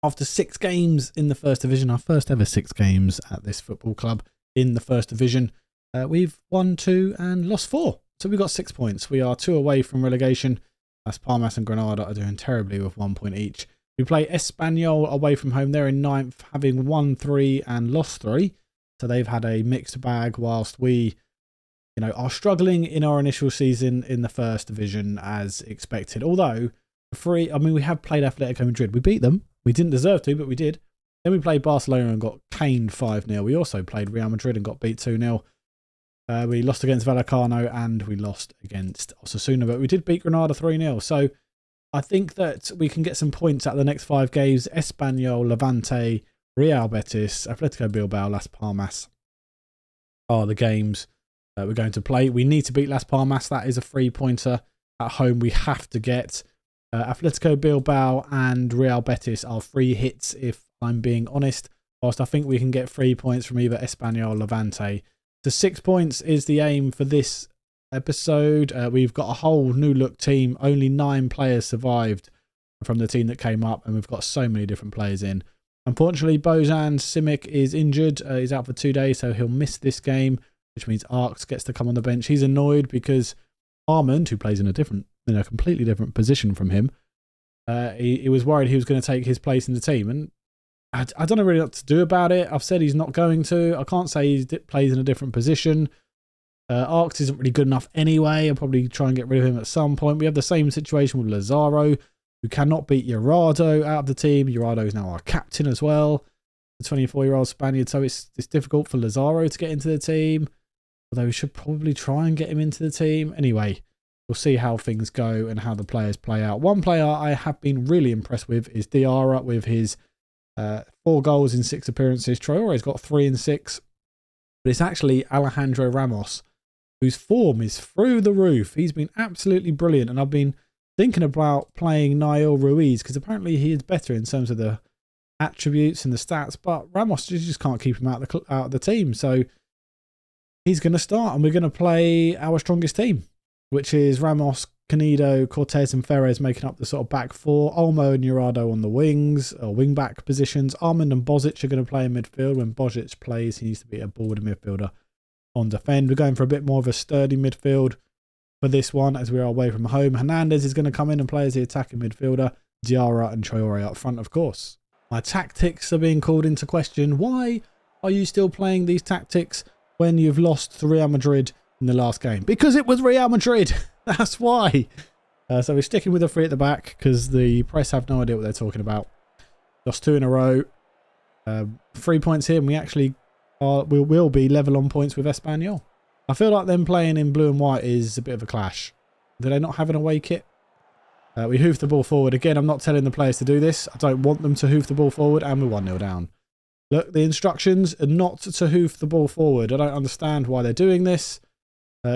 After 6 games in the first division, our first ever 6 games at this football club in the first division, we've won 2 and lost 4. So we've got 6 points. We are 2 away from relegation. Las Palmas and Granada are doing terribly with 1 point each. We play Espanyol away from home. They're in 9th, having won 3 and lost 3. So they've had a mixed bag, whilst we, are struggling in our initial season in the first division as expected. Although, we have played Atletico Madrid. We beat them. We didn't deserve to, but we did. Then we played Barcelona and got caned 5-0. We also played Real Madrid and got beat 2-0. We lost against Vallecano and we lost against Osasuna, but we did beat Granada 3-0. So I think that we can get some points out of the next 5 games. Espanyol, Levante, Real Betis, Atletico Bilbao, Las Palmas are the games that we're going to play. We need to beat Las Palmas. That is a 3-pointer at home we have to get. Atletico Bilbao and Real Betis are free hits, if I'm being honest, whilst I think we can get 3 points from either Espanyol or Levante. So 6 points is the aim for this episode. We've got a whole new look team. Only 9 players survived from the team that came up, and we've got so many different players in. Unfortunately, Bojan Simic is injured. He's out for 2 days, so he'll miss this game, which means Arks gets to come on the bench. He's annoyed because Armand, who plays in a completely different position from him, he was worried he was going to take his place in the team, and I don't know really what to do about it. I've said he's not going to. I can't say he plays in a different position. Arks isn't really good enough anyway. I'll probably try and get rid of him at some point. We have the same situation with Lazaro, who cannot beat Jurado out of the team. Jurado is now our captain as well, the 24-year-old Spaniard. So it's difficult for Lazaro to get into the team, although we should probably try and get him into the team. Anyway, we'll see how things go and how the players play out. One player I have been really impressed with is Diarra, with his 4 goals in 6 appearances. Traore's got 3 in 6. But it's actually Alejandro Ramos, whose form is through the roof. He's been absolutely brilliant. And I've been thinking about playing Nail Ruiz, because apparently he is better in terms of the attributes and the stats. But Ramos, you just can't keep him out of the team. So he's going to start, and we're going to play our strongest team, which is Ramos, Canedo, Cortez and Ferres making up the sort of back 4. Olmo and Jurado on the wings, or wing-back positions. Armand and Bozic are going to play in midfield. When Bozic plays, he needs to be a ball-winning midfielder on defend. We're going for a bit more of a sturdy midfield for this one, as we are away from home. Hernandez is going to come in and play as the attacking midfielder. Diarra and Traore up front, of course. My tactics are being called into question. Why are you still playing these tactics when you've lost to Real Madrid in the last game? Because it was Real Madrid. That's why. So we're sticking with a 3 at the back, because the press have no idea what they're talking about. Lost 2 in a row. 3 points here, and we actually will be level on points with Espanyol. I feel like them playing in blue and white is a bit of a clash. Do they not have an away kit? We hoof the ball forward. Again, I'm not telling the players to do this. I don't want them to hoof the ball forward, and we're 1-0 down. Look, the instructions are not to hoof the ball forward. I don't understand why they're doing this.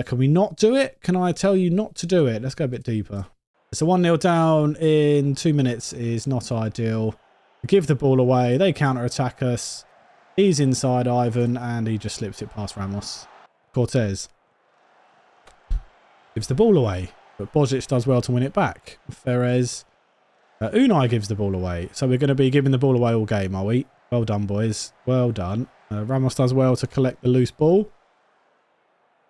Can we not do it? Can I tell you not to do it? Let's go a bit deeper. So 1-0 down in 2 minutes is not ideal. We give the ball away. They counter-attack us. He's inside Ivan, and he just slips it past Ramos. Cortez gives the ball away, but Bozic does well to win it back. Ferres. Unai gives the ball away. So we're going to be giving the ball away all game, are we? Well done, boys. Well done. Ramos does well to collect the loose ball.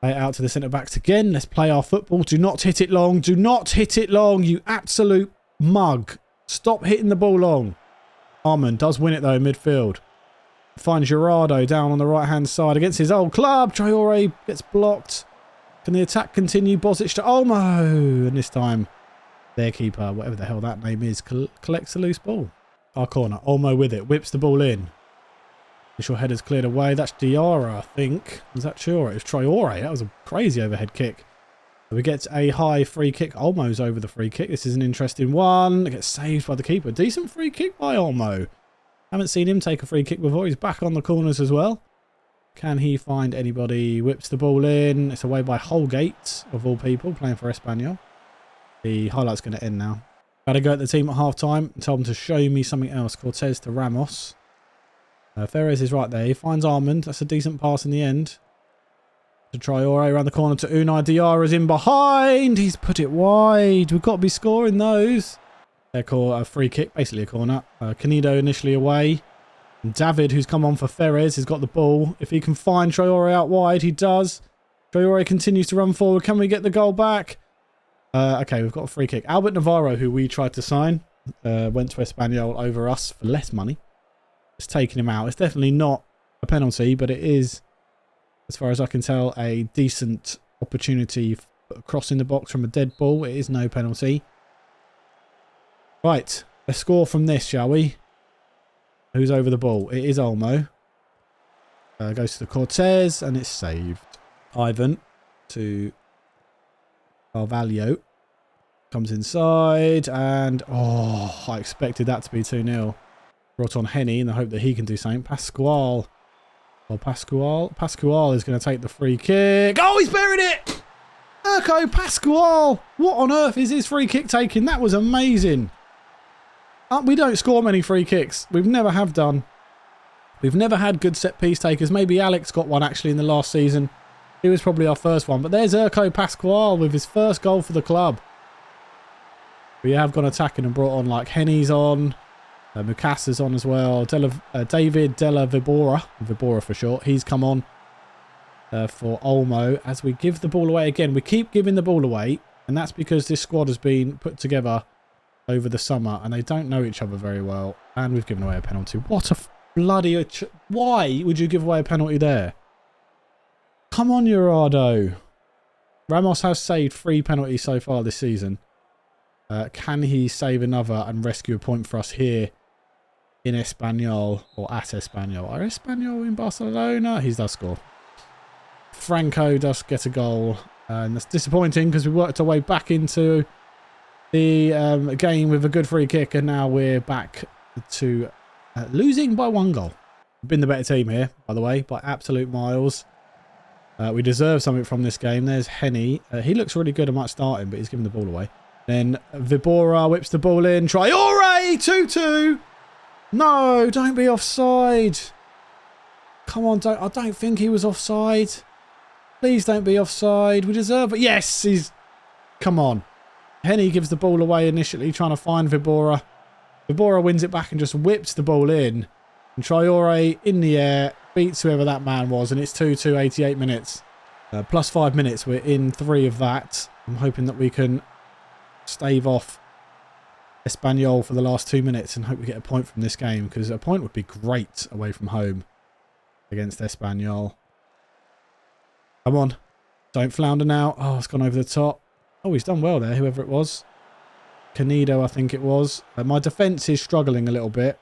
Play it out to the centre-backs again. Let's play our football. Do not hit it long. Do not hit it long, you absolute mug. Stop hitting the ball long. Armand does win it, though, in midfield. Finds Jurado down on the right-hand side against his old club. Traore gets blocked. Can the attack continue? Bozic to Olmo. And this time, their keeper, whatever the hell that name is, collects a loose ball. Our corner. Olmo with it. Whips the ball in. Initial header's cleared away. That's Diarra, I think. Was that Traore? It was Traore. That was a crazy overhead kick. We get a high free kick. Olmo's over the free kick. This is an interesting one. It gets saved by the keeper. Decent free kick by Olmo. Haven't seen him take a free kick before. He's back on the corners as well. Can he find anybody? Whips the ball in. It's away by Holgate, of all people, playing for Espanyol. The highlight's going to end now. Got to go at the team at half-time and tell them to show me something else. Cortez to Ramos. Ferres is right there. He finds Armand. That's a decent pass in the end. To Traore around the corner to Unai. Diarra's in behind. He's put it wide. We've got to be scoring those. They call a free kick, basically a corner. Canido initially away. And David, who's come on for Ferres, has got the ball. If he can find Traore out wide, he does. Traore continues to run forward. Can we get the goal back? Okay, we've got a free kick. Albert Navarro, who we tried to sign, went to Espanyol over us for less money. It's taking him out. It's definitely not a penalty, but it is, as far as I can tell, a decent opportunity for crossing the box from a dead ball. It is no penalty. Right, let's score from this, shall we? Who's over the ball? It is Olmo. Goes to the Cortez, and it's saved. Ivan to Carvalho. Comes inside, and oh, I expected that to be 2-0. Brought on Henny in the hope that he can do something. Pascual. Well, Pascual is going to take the free kick. Oh, he's buried it! Erko Pascual! What on earth is his free kick taking? That was amazing. We don't score many free kicks. We've never have done. We've never had good set piece takers. Maybe Alex got one actually in the last season. He was probably our first one. But there's Erko Pascual with his first goal for the club. We have gone attacking and brought on like Henny's on. Mukasa's on as well. David Della Vibora for short. He's come on for Olmo as we give the ball away again. We keep giving the ball away, and that's because this squad has been put together over the summer and they don't know each other very well. And we've given away a penalty. What a bloody... Why would you give away a penalty there? Come on, Urado. Ramos has saved 3 penalties so far this season. Can he save another and rescue a point for us here in Espanyol or at Espanyol? Are Espanyol in Barcelona? He does score. Franco does get a goal. And that's disappointing because we worked our way back into the game with a good free kick. And now we're back to losing by 1 goal. We've been the better team here, by the way, by absolute miles. We deserve something from this game. There's Henny. He looks really good. I might start him, but he's giving the ball away. Then Vibora whips the ball in. Traore! 2-2! No, don't be offside. Come on, I don't think he was offside. Please don't be offside. We deserve it. Yes, he's... Come on. Henny gives the ball away initially, trying to find Vibora. Vibora wins it back and just whips the ball in. And Traore in the air beats whoever that man was. And it's 2-2, 88 minutes. Plus 5 minutes. We're in 3 of that. I'm hoping that we can stave off Espanyol for the last 2 minutes and hope we get a point from this game, because a point would be great away from home against Espanyol. Come on. Don't flounder now. Oh, it's gone over the top. Oh, he's done well there, whoever it was. Canido, I think it was. My defence is struggling a little bit.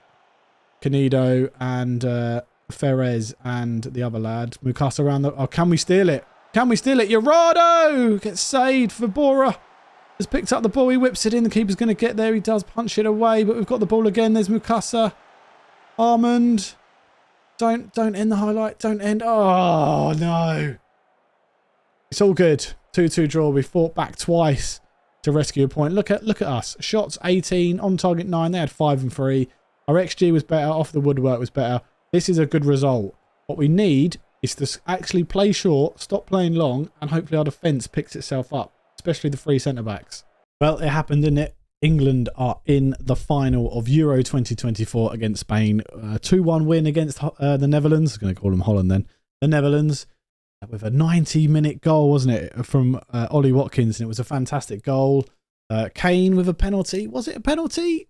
Canido and Ferres and the other lad. Mukasa around the... Oh, can we steal it? Can we steal it? Urado gets saved for Bora. Has picked up the ball. He whips it in. The keeper's going to get there. He does punch it away, but we've got the ball again. There's Mukasa. Armand. Don't end the highlight. Don't end. Oh, no. It's all good. 2-2 draw. We fought back twice to rescue a point. Look at us. Shots 18, on target 9. They had 5 and 3. Our XG was better. Off the woodwork was better. This is a good result. What we need is to actually play short, stop playing long, and hopefully our defence picks itself up, especially the 3 centre-backs. Well, it happened, didn't it? England are in the final of Euro 2024 against Spain. 2-1 win against the Netherlands. I was going to call them Holland then. The Netherlands. With a 90-minute goal, wasn't it, from Ollie Watkins, and it was a fantastic goal. Kane with a penalty. Was it a penalty?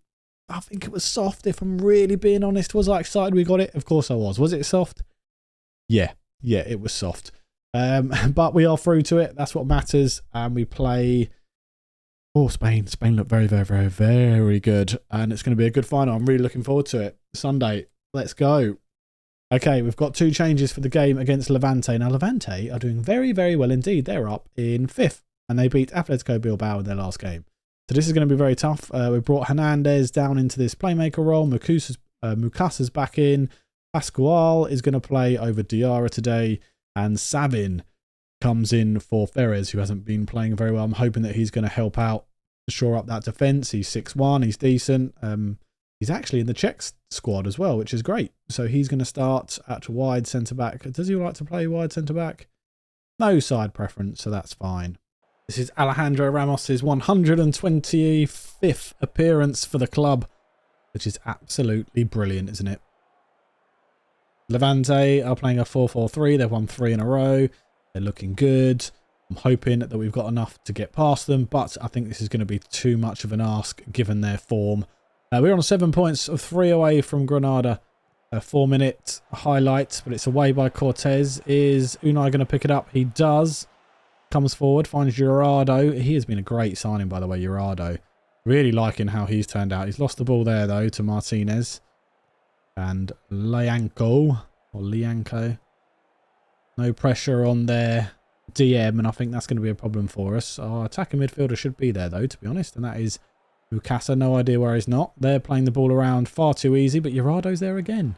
I think it was soft, if I'm really being honest. Was I excited we got it? Of course I was. Was it soft? Yeah, it was soft. But we are through to it. That's what matters. And we play... Oh, Spain. Spain look very, very, very, very good. And it's going to be a good final. I'm really looking forward to it. Sunday. Let's go. Okay, we've got 2 changes for the game against Levante. Now, Levante are doing very, very well indeed. They're up in 5th, and they beat Atletico Bilbao in their last game. So this is going to be very tough. We brought Hernandez down into this playmaker role. Mukasa's back in. Pascual is going to play over Diarra today, and Sabin comes in for Ferres, who hasn't been playing very well. I'm hoping that he's going to help out to shore up that defence. He's 6'1", he's decent. He's actually in the Czech squad as well, which is great. So he's going to start at wide centre-back. Does he like to play wide centre-back? No side preference, so that's fine. This is Alejandro Ramos's 125th appearance for the club, which is absolutely brilliant, isn't it? Levante are playing a 4-4-3. They've won 3 in a row. They're looking good. I'm hoping that we've got enough to get past them, but I think this is going to be too much of an ask given their form. We're on 7 points of 3 away from Granada. A 4-minute highlight, but it's away by Cortez. Is Unai going to pick it up? He does. Comes forward, finds Gerardo. He has been a great signing, by the way, Gerardo. Really liking how he's turned out. He's lost the ball there, though, to Martinez. And Lianco. No pressure on their DM, and I think that's going to be a problem for us. Our attacking midfielder should be there, though, to be honest, and that is Bukasa. No idea where he's not. They're playing the ball around far too easy, but Gerardo's there again.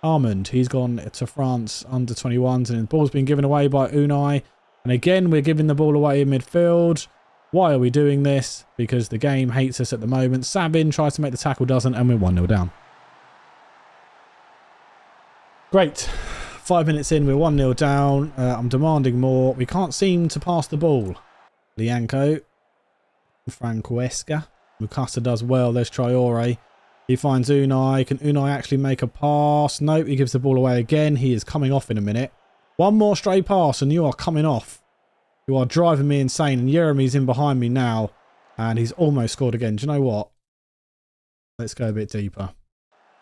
Armand, he's gone to France under 21s, and the ball's been given away by Unai. And again, we're giving the ball away in midfield. Why are we doing this? Because the game hates us at the moment. Sabin tries to make the tackle, doesn't, and we're 1-0 down. Great. 5 minutes in, we're 1-0 down. I'm demanding more. We can't seem to pass the ball. Lianco. Franquesca. Mukasa does well. There's Traore. He finds Unai. Can Unai actually make a pass? Nope, he gives the ball away again. He is coming off in a minute. One more stray pass and you are coming off. You are driving me insane. And Jeremy's in behind me now. And he's almost scored again. Do you know what? Let's go a bit deeper.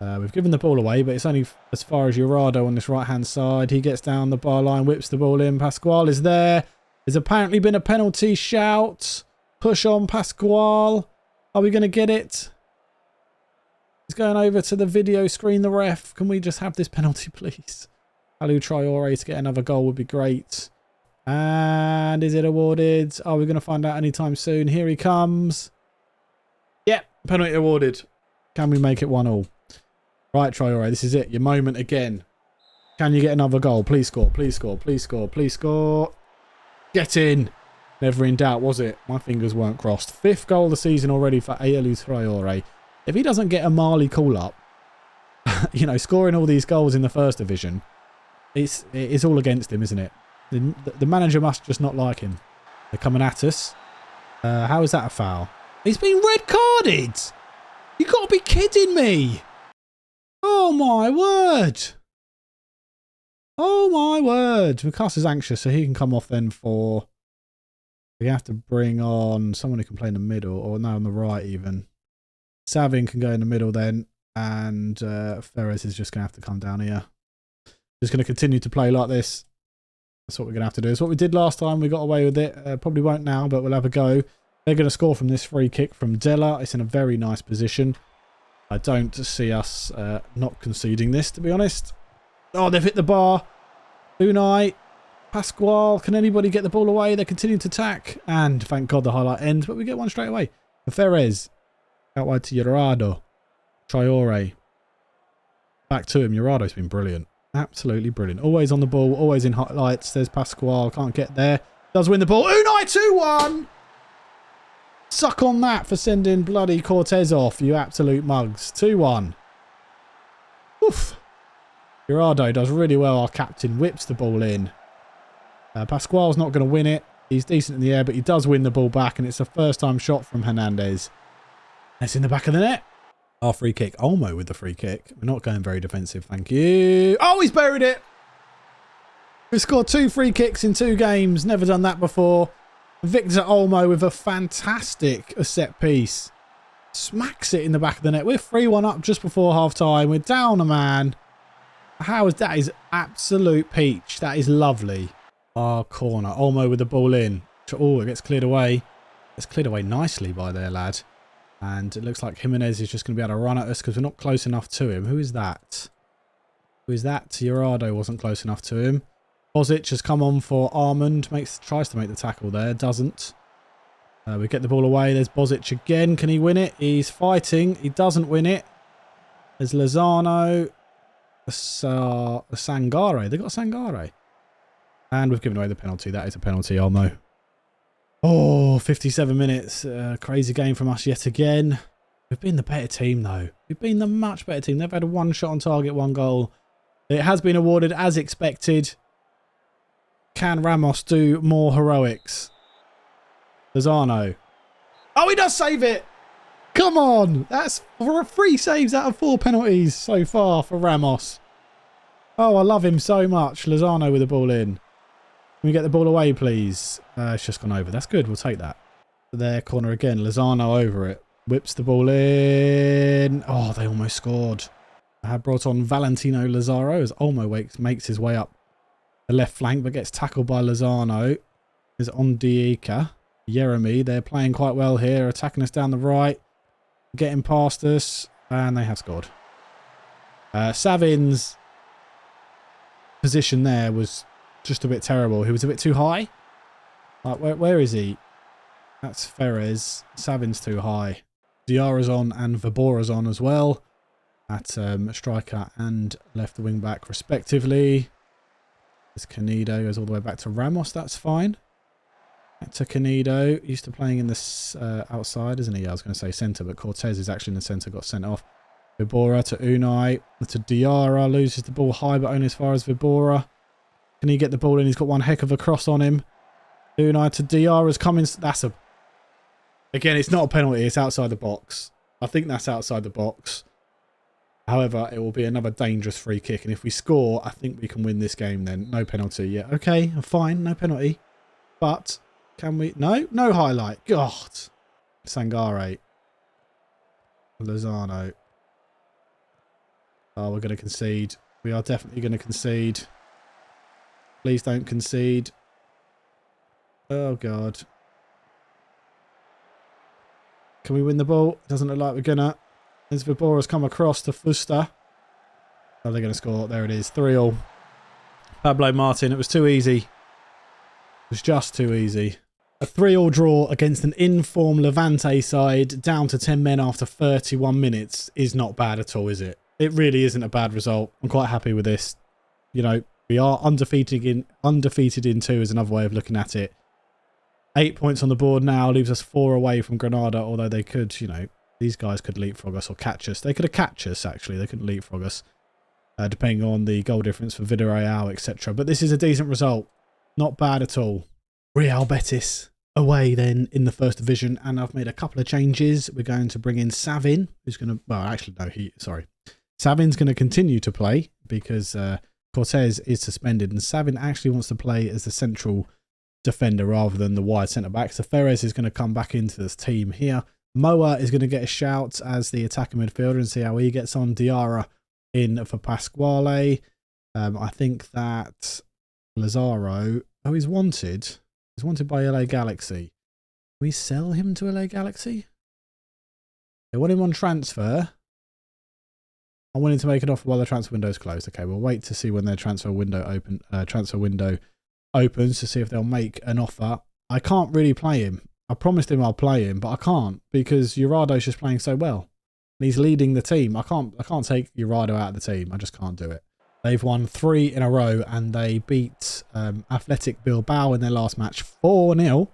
We've given the ball away, but it's only as far as Gerardo on this right-hand side. He gets down the bar line, whips the ball in. Pascual is there. There's apparently been a penalty shout. Push on, Pascual. Are we going to get it? He's going over to the video screen, the ref. Can we just have this penalty, please? Aliou Traore to get another goal would be great. And is it awarded? Are we going to find out anytime soon? Here he comes. Yep, penalty awarded. Can we make it 1-1? Right, Traore, this is it. Your moment again. Can you get another goal? Please score, please score, please score, please score. Get in. Never in doubt, was it? My fingers weren't crossed. 5th goal of the season already for Aliou Traore. If he doesn't get a Mali call-up, you know, scoring all these goals in the first division, it's all against him, isn't it? The manager must just not like him. They're coming at us. How is that a foul? He's been red carded! You got to be kidding me! Oh my word! Oh my word! Mukasa's anxious, so he can come off then for... We have to bring on someone who can play in the middle, or no, on the right even. Savin can go in the middle then, and Ferres is just going to have to come down here. Just going to continue to play like this. That's what we're going to have to do. It's what we did last time. We got away with it. Probably won't now, but we'll have a go. They're going to score from this free kick from Della. It's in a very nice position. I don't see us not conceding this, to be honest. Oh, they've hit the bar. Unai. Pascual. Can anybody get the ball away? They continue to attack. And thank God the highlight ends, but we get one straight away. Ferres. Out wide to Gerardo. Traore. Back to him. Gerardo's been brilliant. Absolutely brilliant. Always on the ball. Always in highlights. There's Pascual. Can't get there. Does win the ball. Unai 2-1. Suck on that for sending bloody Cortez off, you absolute mugs. 2-1. Oof. Gerardo does really well. Our captain whips the ball in. Pascual's not going to win it. He's decent in the air, but he does win the ball back, and it's a first-time shot from Hernandez. That's in the back of the net. Our free kick. Olmo with the free kick. We're not going very defensive, thank you. Oh, he's buried it. We've scored 2 free kicks in 2 games. Never done that before. Victor Olmo with a fantastic set piece. Smacks it in the back of the net. We're 3-1 up just before half-time. We're down a man. How is that? Is absolute peach. That is lovely. Our corner. Olmo with the ball in. Oh, it gets cleared away. It's cleared away nicely by their lad. And it looks like Jimenez is just going to be able to run at us because we're not close enough to him. Who is that? Who is that? Gerardo wasn't close enough to him. Bozic has come on for Armand. Tries to make the tackle there. Doesn't. We get the ball away. There's Bozic again. Can he win it? He's fighting. He doesn't win it. There's Lozano. Sangare. They got Sangare. And we've given away the penalty. That is a penalty, Olmo. Oh, 57 minutes. Crazy game from us yet again. We've been the better team, though. We've been the much better team. They've had 1 shot on target, 1 goal. It has been awarded as expected. Can Ramos do more heroics? Lozano. Oh, he does save it. Come on. That's 3 saves out of 4 penalties so far for Ramos. Oh, I love him so much. Lozano with the ball in. Can we get the ball away, please? It's just gone over. That's good. We'll take that. Their corner again. Lozano over it. Whips the ball in. Oh, they almost scored. I had brought on Valentino Lazaro as Olmo makes his way up the left flank, but gets tackled by Lozano. Is on Dieka. Jeremy, they're playing quite well here, attacking us down the right, getting past us, and they have scored. Savin's position there was just a bit terrible. He was a bit too high. Like, where is he? That's Ferres. Savin's too high. Diarra's on and Vibora's on as well. At striker and left wing back respectively. This Canedo goes all the way back to Ramos. That's fine. Back to Canedo. Used to playing in this outside, isn't he? I was going to say centre, but Cortez is actually in the centre. Got sent off. Vibora to Unai. To Diarra. Loses the ball high, but only as far as Vibora. Can he get the ball in? He's got one heck of a cross on him. Unai to Diarra's coming. That's a... Again, it's not a penalty. It's outside the box. I think that's outside the box. However, it will be another dangerous free kick. And if we score, I think we can win this game then. No penalty. Yeah, okay, fine. No penalty. But can we... No? No highlight. God. Sangare. Lozano. Oh, we're going to concede. We are definitely going to concede. Please don't concede. Oh, God. Can we win the ball? Doesn't look like we're going to. As Vibora's come across to Fuster. Oh, they're going to score. There it is. 3-3. Pablo Martin. It was too easy. It was just too easy. A 3-3 draw against an in-form Levante side down to 10 men after 31 minutes is not bad at all, is it? It really isn't a bad result. I'm quite happy with this. You know, we are undefeated in 2 is another way of looking at it. 8 points on the board now. Leaves us 4 away from Granada, although they could, you know... These guys could leapfrog us or catch us. They could have catch us, actually. They couldn't leapfrog us, depending on the goal difference for Villarreal, etc. But this is a decent result. Not bad at all. Real Betis away then in the first division. And I've made a couple of changes. We're going to bring in Savin, who's going to... Well, actually, no, Savin's going to continue to play because Cortez is suspended. And Savin actually wants to play as the central defender rather than the wide centre-back. So Ferres is going to come back into this team here. Moa is going to get a shout as the attacking midfielder and see how he gets on. Diarra in for Pasquale. I think that Lazaro, he's wanted. He's wanted by LA Galaxy. Can we sell him to LA Galaxy? They want him on transfer. I'm willing to make an offer while the transfer window is closed. Okay, we'll wait to see when their transfer window opens to see if they'll make an offer. I can't really play him. I promised him I'll play him, but I can't because Jurado's just playing so well. And he's leading the team. I can't take Jurado out of the team. I just can't do it. They've won 3 in a row and they beat Athletic Bilbao in their last match 4-0.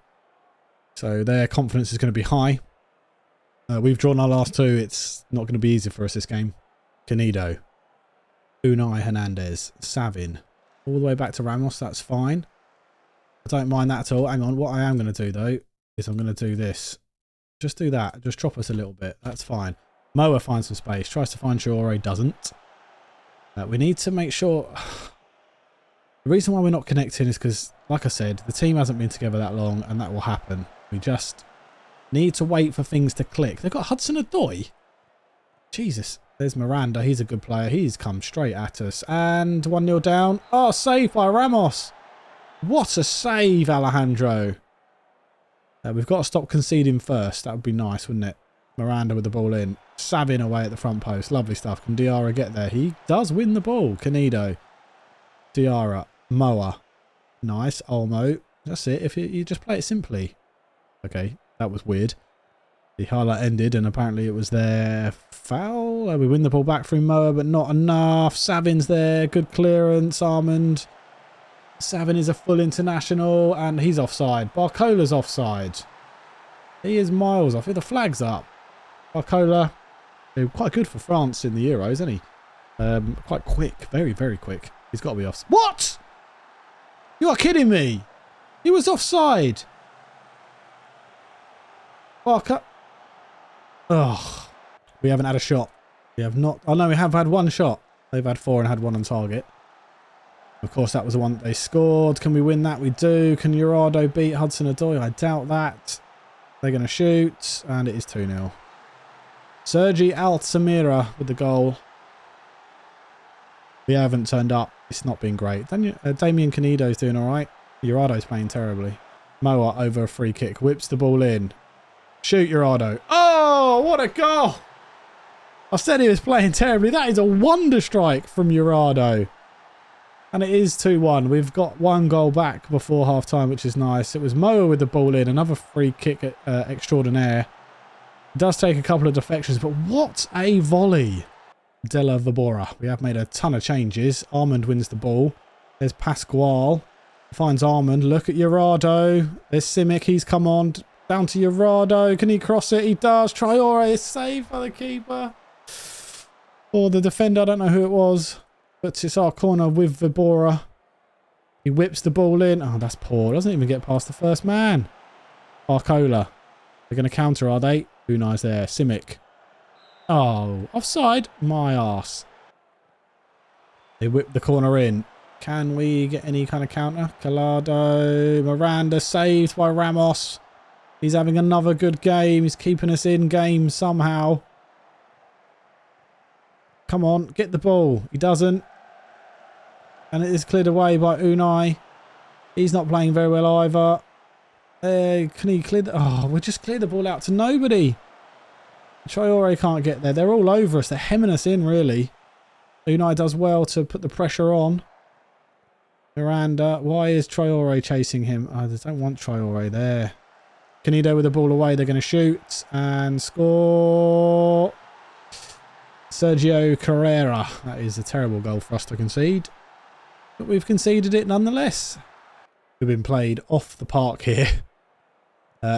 So their confidence is going to be high. We've drawn our last 2. It's not going to be easy for us this game. Canedo. Unai Hernandez. Savin. All the way back to Ramos. That's fine. I don't mind that at all. Hang on. What I am going to do though is I'm going to do this. Just do that. Just drop us a little bit. That's fine. Moa finds some space. Tries to find Traore. Doesn't. We need to make sure... The reason why we're not connecting is because, like I said, the team hasn't been together that long and that will happen. We just need to wait for things to click. They've got Hudson-Odoi. Jesus. There's Miranda. He's a good player. He's come straight at us. And 1-0 down. Oh, save by Ramos. What a save, Alejandro. We've got to stop conceding first. That would be nice, wouldn't it? Miranda with the ball in. Savin away at the front post. Lovely stuff. Can Diarra get there? He does win the ball. Canedo. Diarra. Moa. Nice. Olmo. That's it. If you just play it simply. Okay. That was weird. The highlight ended and apparently it was their foul. We win the ball back through Moa, but not enough. Savin's there. Good clearance. Armand. Savin is a full international and he's offside. Barcola's offside. He is miles off. The flag's up. Barcola, quite good for France in the Euros, isn't he? Quite quick. Very, very quick. He's got to be off. What? You are kidding me. He was offside. Barker. Oh, we haven't had a shot. We have not. Oh no, we have had one shot. They've had 4 and had 1 on target. Of course, that was the one that they scored. Can we win that? We do. Can Urado beat Hudson-Odoi? I doubt that. They're going to shoot, and it is 2-0. Sergi Altamira with the goal. We haven't turned up. It's not been great. Damien Canedo's doing all right. Urado's playing terribly. Moa over a free kick. Whips the ball in. Shoot, Urado. Oh, what a goal! I said he was playing terribly. That is a wonder strike from Urado. And it is 2-1. We've got 1 goal back before half-time, which is nice. It was Moa with the ball in. Another free kick extraordinaire. It does take a couple of deflections, but what a volley. Della Vibora. We have made a ton of changes. Armand wins the ball. There's Pasquale. Finds Armand. Look at Urado. There's Simic. He's come on. Down to Urado. Can he cross it? He does. Traore is saved by the keeper. Or the defender. I don't know who it was. But it's our corner with Vibora. He whips the ball in. Oh, that's poor. Doesn't even get past the first man. Arcola. They're going to counter, are they? Unai's there. Simic. Oh, offside. My arse. They whip the corner in. Can we get any kind of counter? Collado. Miranda saved by Ramos. He's having another good game. He's keeping us in game somehow. Come on, get the ball. He doesn't. And it is cleared away by Unai. He's not playing very well either. Can he clear the... Oh, we just cleared the ball out to nobody. Traore can't get there. They're all over us. They're hemming us in, really. Unai does well to put the pressure on. Miranda. Why is Traore chasing him? I don't want Traore there. Canedo with the ball away. They're going to shoot and score. Sergio Carrera. That is a terrible goal for us to concede. But we've conceded it nonetheless. We've been played off the park here.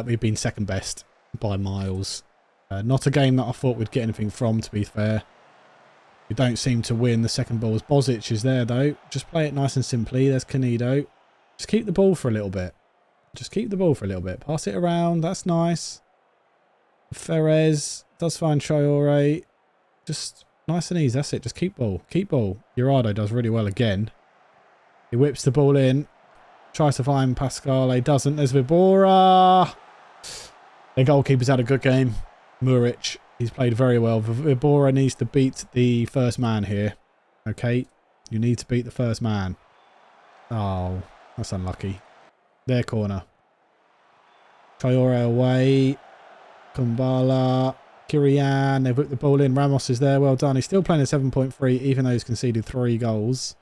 We've been second best by miles. Not a game that I thought we'd get anything from, to be fair. We don't seem to win. The second ball. Bozic is there, though. Just play it nice and simply. There's Canedo. Just keep the ball for a little bit. Just keep the ball for a little bit. Pass it around. That's nice. Ferrez does find Traore. Just nice and easy. That's it. Just keep ball. Keep ball. Urado does really well again. He whips the ball in. Tries to find Pasquale. Doesn't. There's Vibora. The goalkeeper's had a good game. Muric. He's played very well. Vibora needs to beat the first man here. Okay. You need to beat the first man. Oh, that's unlucky. Their corner. Traore away. Kumbala. Kirian. They've whipped the ball in. Ramos is there. Well done. He's still playing at 7.3 even though he's conceded 3 goals.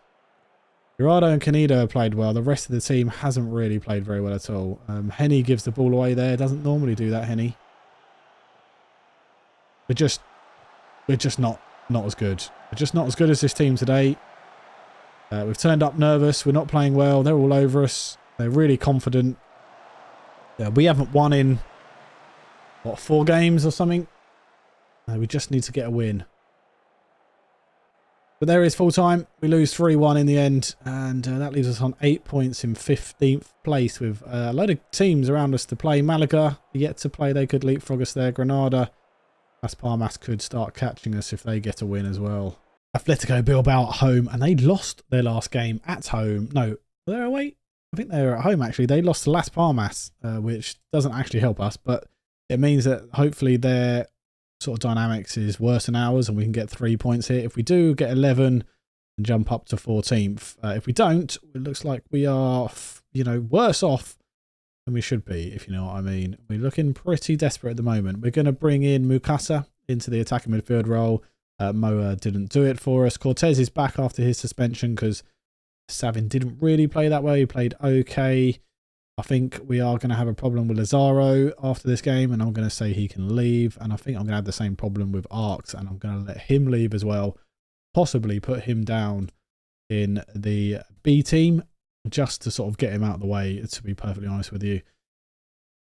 Urado and Canedo have played well. The rest of the team hasn't really played very well at all. Henny gives the ball away there. Doesn't normally do that, Henny. We're just not as good. We're just not as good as this team today. We've turned up nervous. We're not playing well. They're all over us. They're really confident. We haven't won in, what, 4 games or something? We just need to get a win. But there is full time. We lose 3-1 in the end. And that leaves us on 8 points in 15th place with a load of teams around us to play. Malaga yet to play. They could leapfrog us there. Granada. Las Palmas could start catching us if they get a win as well. Atletico Bilbao at home. And they lost their last game at home. No, they're away. I think they're at home actually. They lost to Las Palmas, which doesn't actually help us. But it means that hopefully their sort of dynamics is worse than ours and we can get 3 points here. If we do get 11 and jump up to 14th, if we don't, it looks like we are, worse off than we should be, if you know what I mean. We're looking pretty desperate at the moment. We're going to bring in Mukasa into the attacking midfield role. Moa didn't do it for us. Cortez is back after his suspension because Savin didn't really play that way. He played okay. I think we are going to have a problem with Lazaro after this game, and I'm going to say he can leave. And I think I'm going to have the same problem with Arcs, and I'm going to let him leave as well. Possibly put him down in the B team just to sort of get him out of the way, to be perfectly honest with you.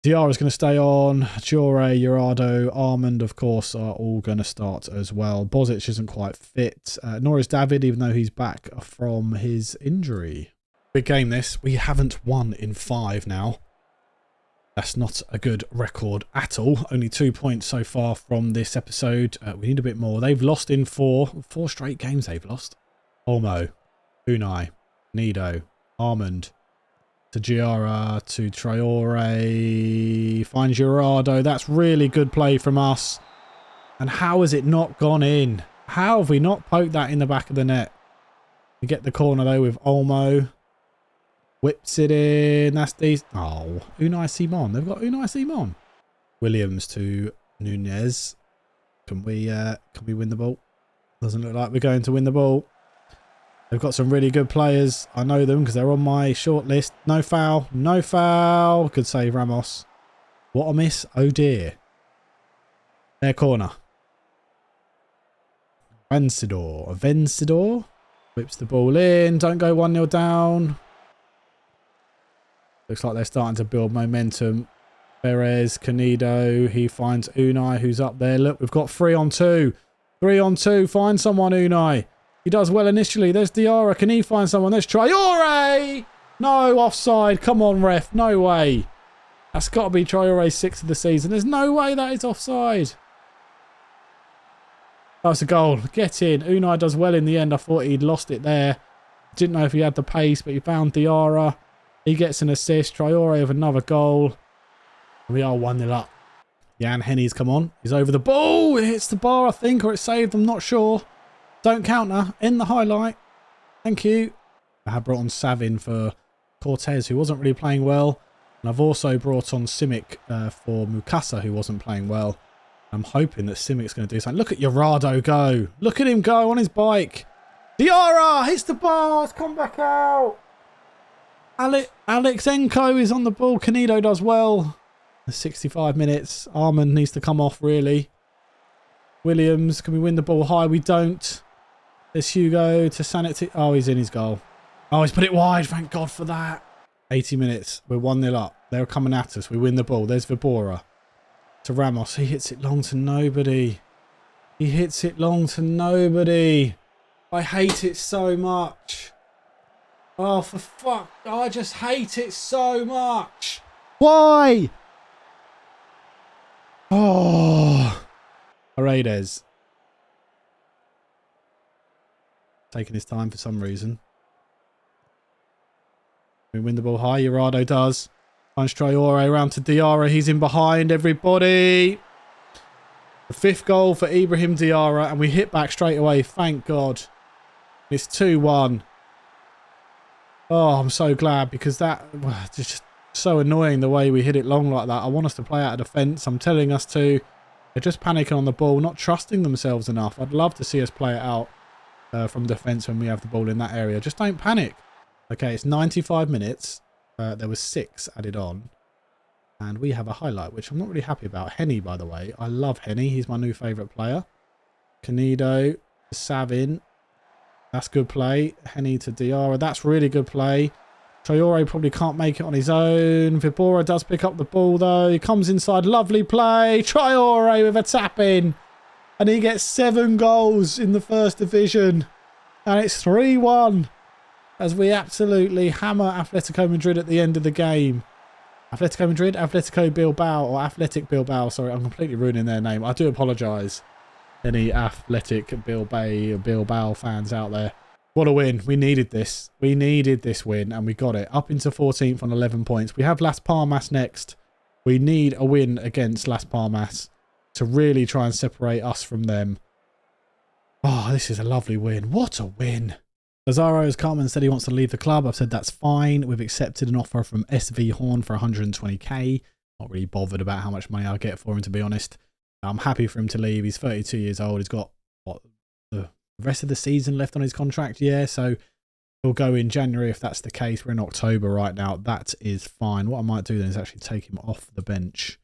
Diarra's going to stay on. Jure, Urado, Armand, of course, are all going to start as well. Bozic isn't quite fit. Nor is David, even though he's back from his injury. Big game this. We haven't won in 5 now. That's not a good record at all. Only 2 points so far from this episode. We need a bit more. They've lost in four straight games they've lost. Olmo, Unai, Nido, Armand, to Giara, to Traore, finds Gerardo. That's really good play from us. And how has it not gone in? How have we not poked that in the back of the net? We get the corner though with Olmo. Whips it in. That's decent. Oh, Unai Simon. They've got Unai Simon. Williams to Nunez. Can we win the ball? Doesn't look like we're going to win the ball. They've got some really good players. I know them because they're on my short list. No foul. No foul. Good save, Ramos. What a miss. Oh dear. Their corner. Vencedor. Whips the ball in. Don't go 1-0 down. Looks like they're starting to build momentum. Perez, Canido. He finds Unai, who's up there. Look, we've got 3 on 2. 3 on 2. Find someone, Unai. He does well initially. There's Diarra. Can he find someone? There's Traore. No, offside. Come on, ref. No way. That's got to be Traore's 6th of the season. There's no way that is offside. That's a goal. Get in. Unai does well in the end. I thought he'd lost it there. Didn't know if he had the pace, but he found Diarra. He gets an assist. Traore with another goal. We are 1-0 up. Jan Henny's come on. He's over the ball. It hits the bar, I think, or it saved. I'm not sure. Don't counter. In the highlight. Thank you. I have brought on Savin for Cortez, who wasn't really playing well. And I've also brought on Simic for Mukasa, who wasn't playing well. I'm hoping that Simic's going to do something. Look at Gerardo go. Look at him go on his bike. Diarra hits the bar. It's come back out. Alex Enko is on the ball. Canido does well. 65 minutes. Armand needs to come off, really. Williams, can we win the ball high? We don't. There's Hugo to Sanity. Oh, he's in his goal. Oh, he's put it wide. Thank God for that. 80 minutes. We're 1-0 up. They're coming at us. We win the ball. There's Vibora. To Ramos. He hits it long to nobody. He hits it long to nobody. I hate it so much. Oh, for fuck. Oh, I just hate it so much. Why? Oh. Paredes. Taking his time for some reason. We win the ball high. Gerardo does. Finds Traore around to Diarra. He's in behind everybody. The 5th goal for Ibrahim Diarra. And we hit back straight away. Thank God. It's 2-1. Oh, I'm so glad because that was just so annoying the way we hit it long like that. I want us to play out of defence. I'm telling us to. They're just panicking on the ball, not trusting themselves enough. I'd love to see us play it out from defence when we have the ball in that area. Just don't panic. Okay, it's 95 minutes. There was 6 added on. And we have a highlight, which I'm not really happy about. Henny, by the way. I love Henny. He's my new favourite player. Canido, Savin. That's good play. Henny to Diarra. That's really good play. Traore probably can't make it on his own. Vibora does pick up the ball, though. He comes inside. Lovely play. Traore with a tap in. And he gets 7 goals in the first division. And it's 3-1. As we absolutely hammer Atletico Madrid at the end of the game. Atletico Madrid, Atletico Bilbao, or Athletic Bilbao. Sorry, I'm completely ruining their name. I do apologise. Any Athletic Bilbao fans out there. What a win. We needed this. We needed this win, and we got it. Up into 14th on 11 points. We have Las Palmas next. We need a win against Las Palmas to really try and separate us from them. Oh, this is a lovely win. What a win. Lazaro has come and said he wants to leave the club. I've said that's fine. We've accepted an offer from SV Horn for 120k. Not really bothered about how much money I'll get for him, to be honest. I'm happy for him to leave. He's 32 years old. He's got, what, the rest of the season left on his contract? Yeah, so he'll go in January if that's the case. We're in October right now. That is fine. What I might do then is actually take him off the bench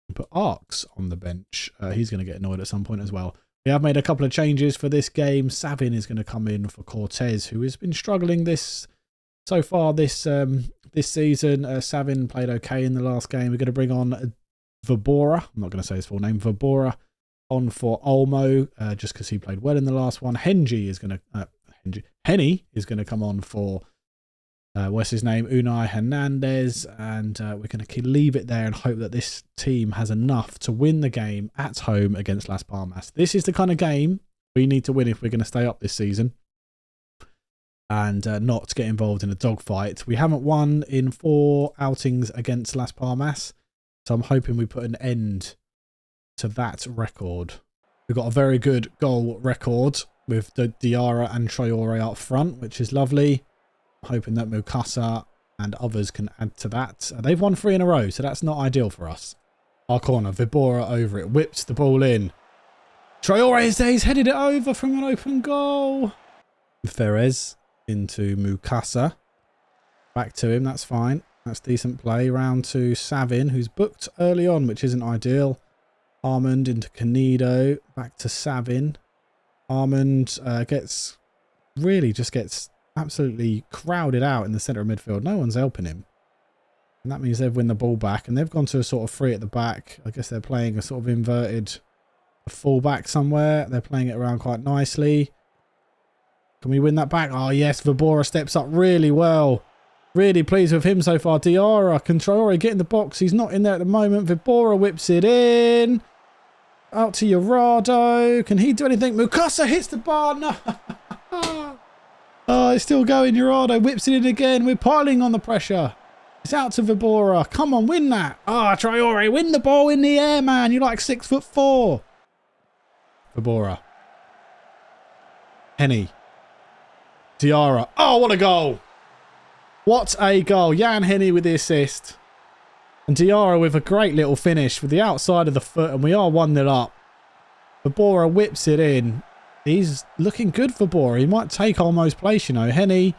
and put Arcs on the bench. He's going to get annoyed at some point as well. We have made a couple of changes for this game. Savin is going to come in for Cortez, who has been struggling so far this season. Savin played okay in the last game. We're going to bring on Vibora. I'm not going to say his full name. Vibora on for Olmo, just because he played well in the last one. Henny is going to come on for what's his name? Unai Hernandez. And we're going to leave it there and hope that this team has enough to win the game at home against Las Palmas. This is the kind of game we need to win if we're going to stay up this season and not get involved in a dogfight. We haven't won in 4 outings against Las Palmas, so I'm hoping we put an end to that record. We've got a very good goal record with Diarra and Traore up front, which is lovely. I'm hoping that Mukasa and others can add to that. They've won 3 in a row, so that's not ideal for us. Our corner, Vibora over it, whips the ball in. Traore is there, he's headed it over from an open goal. Ferez into Mukasa. Back to him, that's fine. That's decent play. Round to Savin, who's booked early on, which isn't ideal. Armand into Canedo. Back to Savin. Armand gets absolutely crowded out in the centre of midfield. No one's helping him. And that means they've won the ball back. And they've gone to a sort of 3 at the back. I guess they're playing a sort of inverted full-back somewhere. They're playing it around quite nicely. Can we win that back? Oh, yes. Vibora steps up really well. Really pleased with him so far. Diarra, can Traore get in the box? He's not in there at the moment. Vibora whips it in. Out to Urado. Can he do anything? Mukasa hits the bar. No. Oh, it's still going. Urado whips it in again. We're piling on the pressure. It's out to Vibora. Come on, win that. Ah, Traore, win the ball in the air, man. You're like 6'4". Vibora. Henny. Diarra. Oh, what a goal. What a goal. Jan Henny with the assist. And Diarra with a great little finish with the outside of the foot. And we are 1-0 up. Vibora whips it in. He's looking good for Vibora. He might take Olmo's place, you know. Henny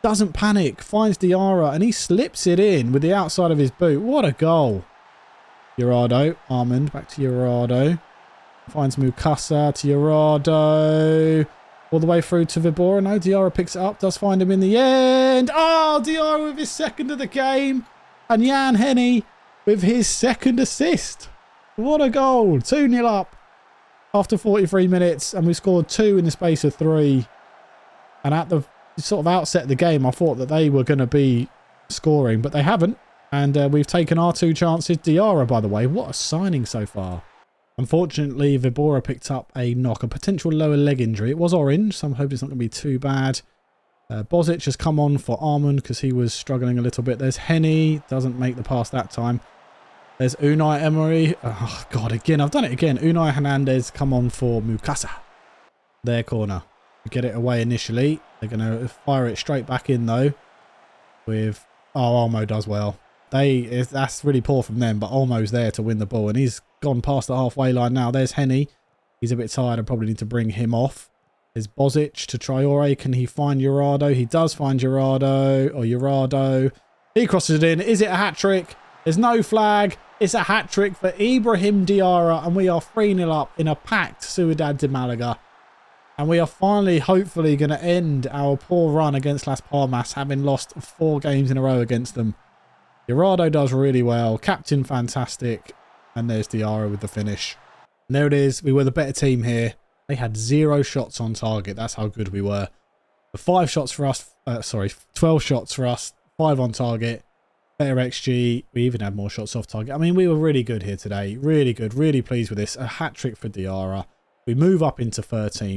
doesn't panic. Finds Diarra. And he slips it in with the outside of his boot. What a goal. Urado. Armand. Back to Urado. Finds Mukasa to Urado. All the way through to Vibora. No, Diarra picks it up. Does find him in the end. Oh, Diarra with his second of the game. And Jan Henny with his second assist. What a goal. 2-0 up after 43 minutes. And we scored 2 in the space of 3. And at the sort of outset of the game, I thought that they were going to be scoring. But they haven't. And we've taken our 2 chances. Diarra, by the way, what a signing so far. Unfortunately, Vibora picked up a knock, a potential lower leg injury. It was orange, so I'm hoping it's not going to be too bad. Bozic has come on for Armand because he was struggling a little bit. There's Henny, doesn't make the pass that time. There's Unai Emery. Oh, God, again, I've done it again. Unai Hernandez come on for Mukasa. Their corner. Get it away initially. They're going to fire it straight back in, though. With... Oh, Olmo does well. That's really poor from them, but Olmo's there to win the ball, and he's gone past the halfway line now. There's Henny. He's a bit tired. I probably need to bring him off. There's Bozic to Traore. Can he find Urado? He does find Urado. He crosses it in. Is it a hat-trick? There's no flag. It's a hat-trick for Ibrahim Diarra, and we are 3-0 up in a packed Ciudad de Malaga. And we are finally, hopefully, going to end our poor run against Las Palmas, having lost 4 games in a row against them. Urado does really well. Captain fantastic. And there's Diarra with the finish. And there it is. We were the better team here. They had 0 shots on target. That's how good we were. 5 shots for us. 12 shots for us. 5 on target. Better XG. We even had more shots off target. I mean, we were really good here today. Really good. Really pleased with this. A hat-trick for Diarra. We move up into 13th.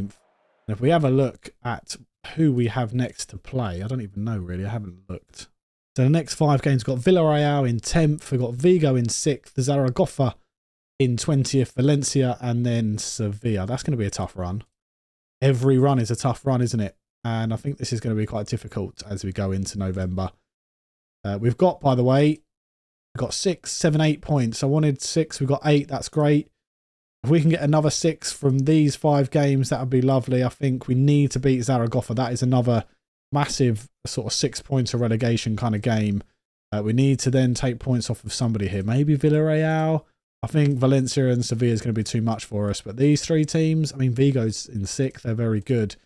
And if we have a look at who we have next to play. I don't even know, really. I haven't looked. So the next 5 games, we've got Villarreal in 10th. We've got Vigo in 6th. Zaragoza in 20th. Valencia and then Sevilla. That's going to be a tough run. Every run is a tough run, isn't it? And I think this is going to be quite difficult as we go into November. We've got, by the way, we've got 6, 7, 8 points. I wanted 6. We've got 8. That's great. If we can get another 6 from these 5 games, that would be lovely. I think we need to beat Zaragoza. That is another massive sort of 6 points of relegation kind of game. We need to then take points off of somebody here. Maybe Villarreal. I think Valencia and Sevilla is going to be too much for us. But these 3 teams, I mean, Vigo's in 6th. They're very good.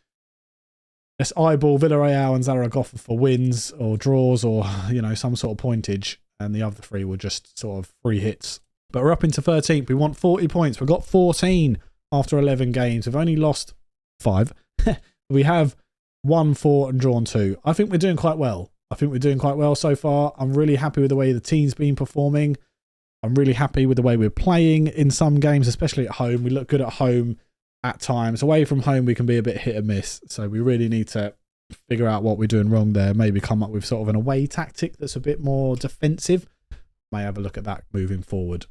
Let's eyeball Villarreal and Zaragoza for wins or draws or, you know, some sort of pointage. And the other 3 were just sort of free hits. But we're up into 13th. We want 40 points. We've got 14 after 11 games. We've only lost 5. We have won 4 and drawn 2. I think we're doing quite well. I think we're doing quite well so far. I'm really happy with the way the team's been performing. I'm really happy with the way we're playing in some games, especially at home. We look good at home at times. Away from home, we can be a bit hit and miss. So we really need to figure out what we're doing wrong there. Maybe come up with sort of an away tactic that's a bit more defensive. May have a look at that moving forward.